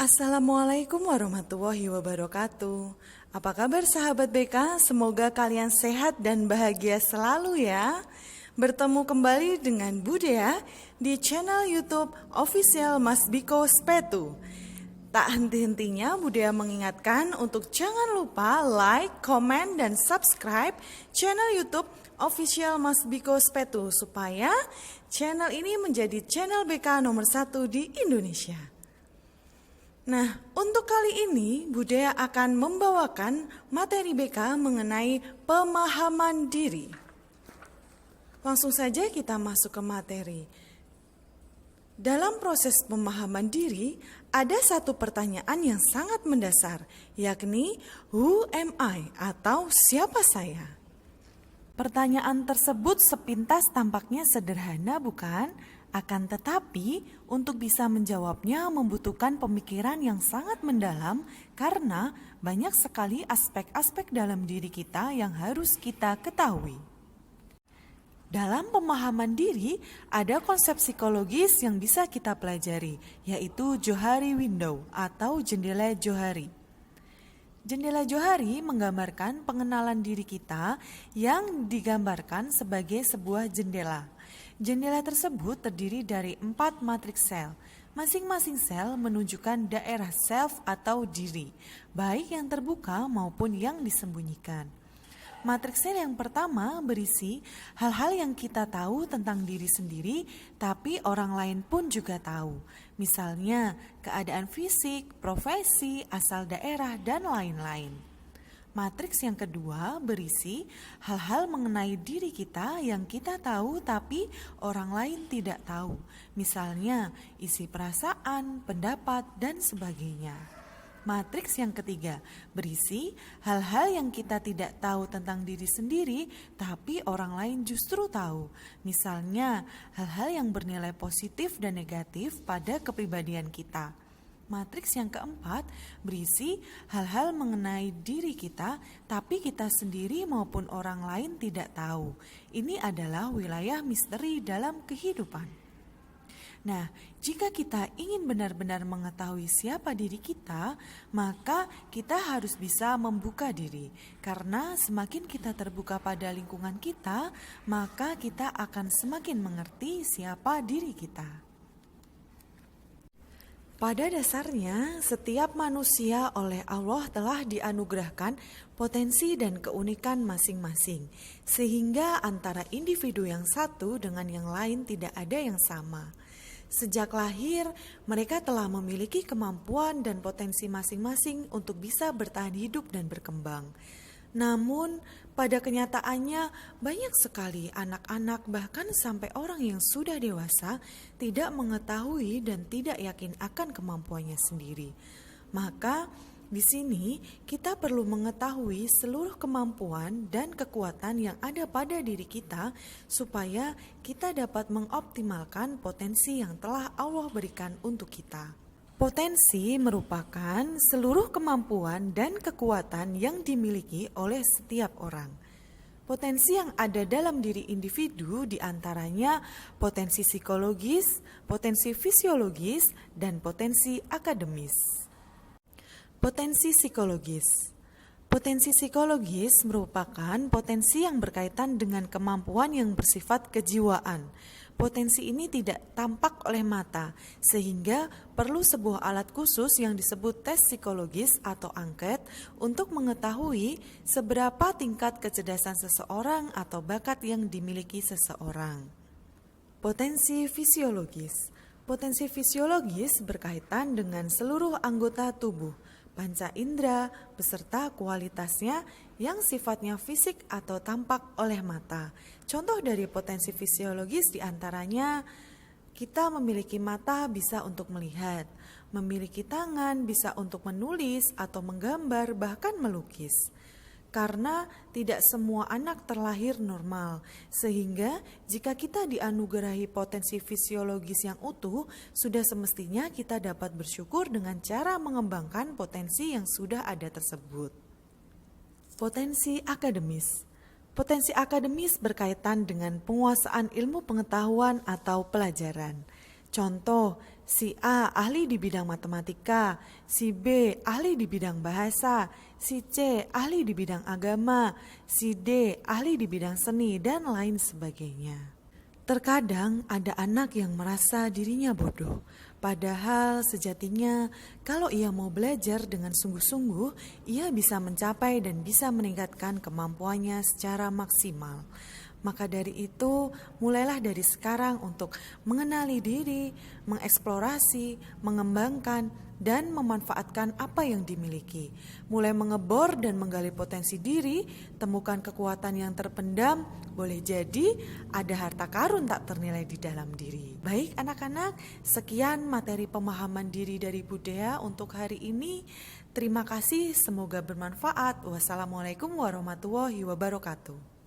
Assalamualaikum warahmatullahi wabarakatuh. Apa kabar sahabat BK? Semoga kalian sehat dan bahagia selalu ya. Bertemu kembali dengan Budaya di channel YouTube Official Mas Biko Spetu. Tak henti-hentinya Budaya mengingatkan untuk jangan lupa like, komen, dan subscribe channel YouTube Official Mas Biko Spetu supaya channel ini menjadi channel BK nomor 1 di Indonesia. Nah, untuk kali ini Budaya akan membawakan materi BK mengenai pemahaman diri. Langsung saja kita masuk ke materi. Dalam proses pemahaman diri, ada satu pertanyaan yang sangat mendasar, yakni who am I atau siapa saya? Pertanyaan tersebut sepintas tampaknya sederhana, bukan? Akan tetapi, untuk bisa menjawabnya membutuhkan pemikiran yang sangat mendalam karena banyak sekali aspek-aspek dalam diri kita yang harus kita ketahui. Dalam pemahaman diri, ada konsep psikologis yang bisa kita pelajari, yaitu Johari Window atau jendela Johari. Jendela Johari menggambarkan pengenalan diri kita yang digambarkan sebagai sebuah jendela. Jendela tersebut terdiri dari 4 matriks sel. Masing-masing sel menunjukkan daerah self atau diri, baik yang terbuka maupun yang disembunyikan. Matriks sel yang pertama berisi hal-hal yang kita tahu tentang diri sendiri, tapi orang lain pun juga tahu. Misalnya, keadaan fisik, profesi, asal daerah, dan lain-lain. Matriks yang kedua berisi hal-hal mengenai diri kita yang kita tahu tapi orang lain tidak tahu. Misalnya isi perasaan, pendapat, dan sebagainya. Matriks yang ketiga berisi hal-hal yang kita tidak tahu tentang diri sendiri tapi orang lain justru tahu. Misalnya hal-hal yang bernilai positif dan negatif pada kepribadian kita. Matriks yang keempat berisi hal-hal mengenai diri kita, tapi kita sendiri maupun orang lain tidak tahu. Ini adalah wilayah misteri dalam kehidupan. Nah, jika kita ingin benar-benar mengetahui siapa diri kita, maka kita harus bisa membuka diri. Karena semakin kita terbuka pada lingkungan kita, maka kita akan semakin mengerti siapa diri kita. Pada dasarnya, setiap manusia oleh Allah telah dianugerahkan potensi dan keunikan masing-masing, sehingga antara individu yang satu dengan yang lain tidak ada yang sama. Sejak lahir, mereka telah memiliki kemampuan dan potensi masing-masing untuk bisa bertahan hidup dan berkembang. Namun, pada kenyataannya banyak sekali anak-anak bahkan sampai orang yang sudah dewasa tidak mengetahui dan tidak yakin akan kemampuannya sendiri. Maka, di sini kita perlu mengetahui seluruh kemampuan dan kekuatan yang ada pada diri kita supaya kita dapat mengoptimalkan potensi yang telah Allah berikan untuk kita. Potensi merupakan seluruh kemampuan dan kekuatan yang dimiliki oleh setiap orang. Potensi yang ada dalam diri individu diantaranya potensi psikologis, potensi fisiologis, dan potensi akademis. Potensi psikologis. Potensi psikologis merupakan potensi yang berkaitan dengan kemampuan yang bersifat kejiwaan. Potensi ini tidak tampak oleh mata, sehingga perlu sebuah alat khusus yang disebut tes psikologis atau angket untuk mengetahui seberapa tingkat kecerdasan seseorang atau bakat yang dimiliki seseorang. Potensi fisiologis. Potensi fisiologis berkaitan dengan seluruh anggota tubuh, panca indera beserta kualitasnya yang sifatnya fisik atau tampak oleh mata. Contoh dari potensi fisiologis diantaranya kita memiliki mata bisa untuk melihat, memiliki tangan bisa untuk menulis atau menggambar bahkan melukis. Karena tidak semua anak terlahir normal, sehingga jika kita dianugerahi potensi fisiologis yang utuh, sudah semestinya kita dapat bersyukur dengan cara mengembangkan potensi yang sudah ada tersebut. Potensi akademis. Potensi akademis berkaitan dengan penguasaan ilmu pengetahuan atau pelajaran. Contoh, Si A ahli di bidang matematika, si B ahli di bidang bahasa, si C ahli di bidang agama, si D ahli di bidang seni, dan lain sebagainya. Terkadang ada anak yang merasa dirinya bodoh, padahal sejatinya kalau ia mau belajar dengan sungguh-sungguh, ia bisa mencapai dan bisa meningkatkan kemampuannya secara maksimal. Maka dari itu, mulailah dari sekarang untuk mengenali diri, mengeksplorasi, mengembangkan, dan memanfaatkan apa yang dimiliki. Mulai mengebor dan menggali potensi diri, temukan kekuatan yang terpendam, boleh jadi ada harta karun tak ternilai di dalam diri. Baik anak-anak, sekian materi pemahaman diri dari Budaya untuk hari ini. Terima kasih, semoga bermanfaat. Wassalamualaikum warahmatullahi wabarakatuh.